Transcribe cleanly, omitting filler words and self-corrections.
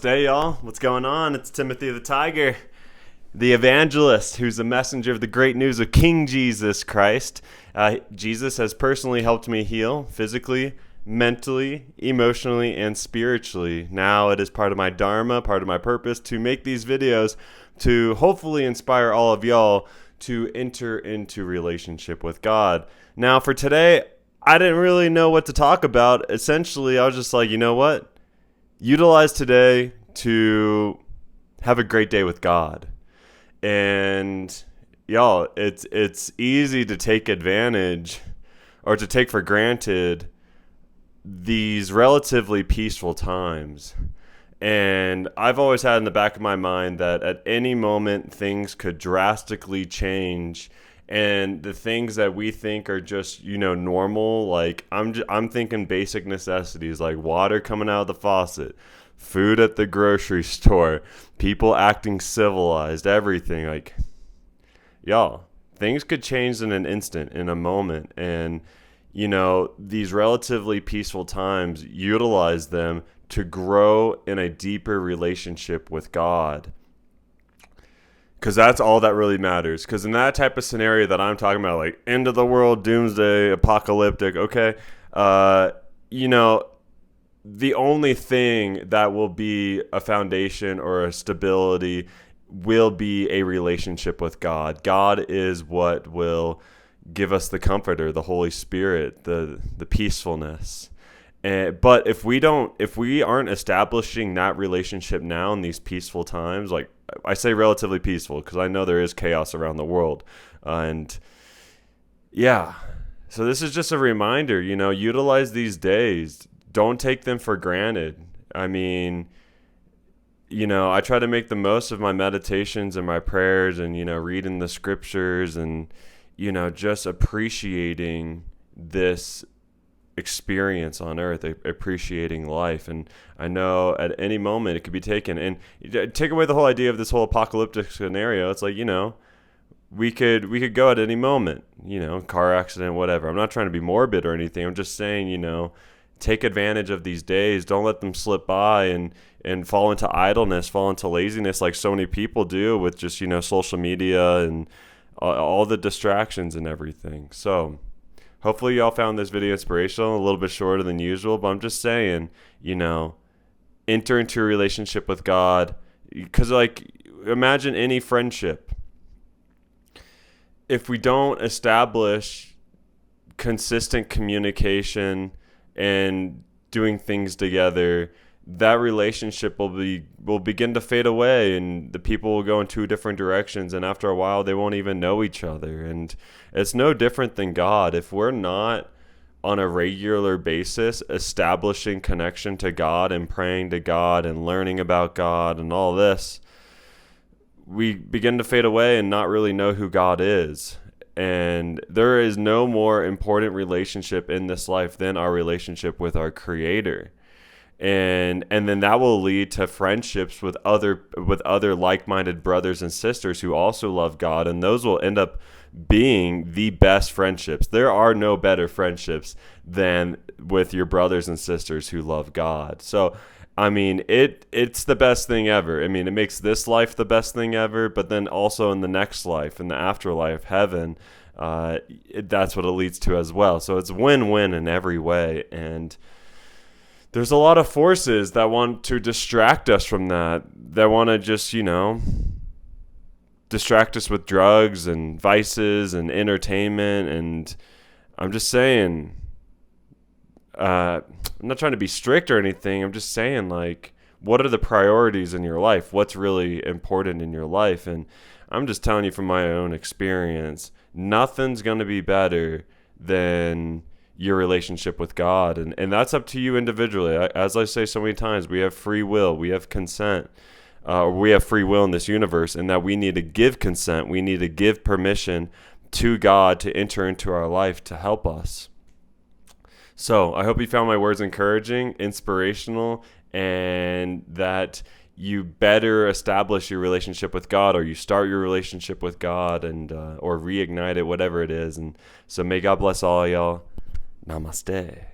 Hey y'all, what's going on? It's Timothy the Tiger, the evangelist who's the messenger of the great news of King Jesus Christ. Jesus has personally helped me heal physically, mentally, emotionally, and spiritually. Now it is part of my dharma, part of my purpose to make these videos to hopefully inspire all of y'all to enter into relationship with God. Now for today, I didn't really know what to talk about. Essentially, I was just like, you know what? Utilize today to have a great day with God. And y'all, it's easy to take advantage or to take for granted these relatively peaceful times. And I've always had in the back of my mind that at any moment things could drastically change, and the things that we think are just, normal, like I'm thinking basic necessities like water coming out of the faucet, food at the grocery store, people acting civilized, everything. Like, y'all, things could change in an instant, in a moment. And, these relatively peaceful times, utilize them to grow in a deeper relationship with God. Because that's all that really matters. Because in that type of scenario that I'm talking about, like end of the world, doomsday, apocalyptic, okay, the only thing that will be a foundation or a stability will be a relationship with God. God is what will give us the comforter, the Holy Spirit, the peacefulness. But if we aren't establishing that relationship now in these peaceful times, like I say relatively peaceful because I know there is chaos around the world. And yeah, so this is just a reminder, utilize these days. Don't take them for granted. I mean, I try to make the most of my meditations and my prayers and, reading the scriptures and, just appreciating this experience on earth, appreciating life. And I know at any moment it could be taken. And take away the whole idea of this whole apocalyptic scenario. It's like, we could go at any moment, car accident, whatever. I'm not trying to be morbid or anything. I'm just saying, take advantage of these days. Don't let them slip by and fall into idleness, fall into laziness like so many people do with just, social media and all the distractions and everything. So hopefully y'all found this video inspirational, a little bit shorter than usual, but I'm just saying, enter into a relationship with God. Because, imagine any friendship. If we don't establish consistent communication and doing things together, that relationship will begin to fade away, and the people will go in two different directions, and after a while they won't even know each other. And it's no different than God. If we're not on a regular basis establishing connection to God and praying to God and learning about God and all this, we begin to fade away and not really know who God is. And there is no more important relationship in this life than our relationship with our Creator. And then that will lead to friendships with other like-minded brothers and sisters who also love God, and those will end up being the best friendships. There are no better friendships than with your brothers and sisters who love God. So I mean, it's the best thing ever. I mean, it makes this life the best thing ever, but then also in the next life, in the afterlife, heaven, that's what it leads to as well. So it's win-win in every way. And there's a lot of forces that want to distract us from that want to just, distract us with drugs and vices and entertainment. And I'm just saying, I'm not trying to be strict or anything. I'm just saying, what are the priorities in your life? What's really important in your life? And I'm just telling you from my own experience, nothing's going to be better than your relationship with God. And that's up to you individually. As I say so many times, we have free will. We have consent. We have free will in this universe, and that we need to give consent. We need to give permission to God to enter into our life to help us. So I hope you found my words encouraging, inspirational, and that you better establish your relationship with God, or you start your relationship with God, and or reignite it, whatever it is. And so may God bless all y'all. Namaste.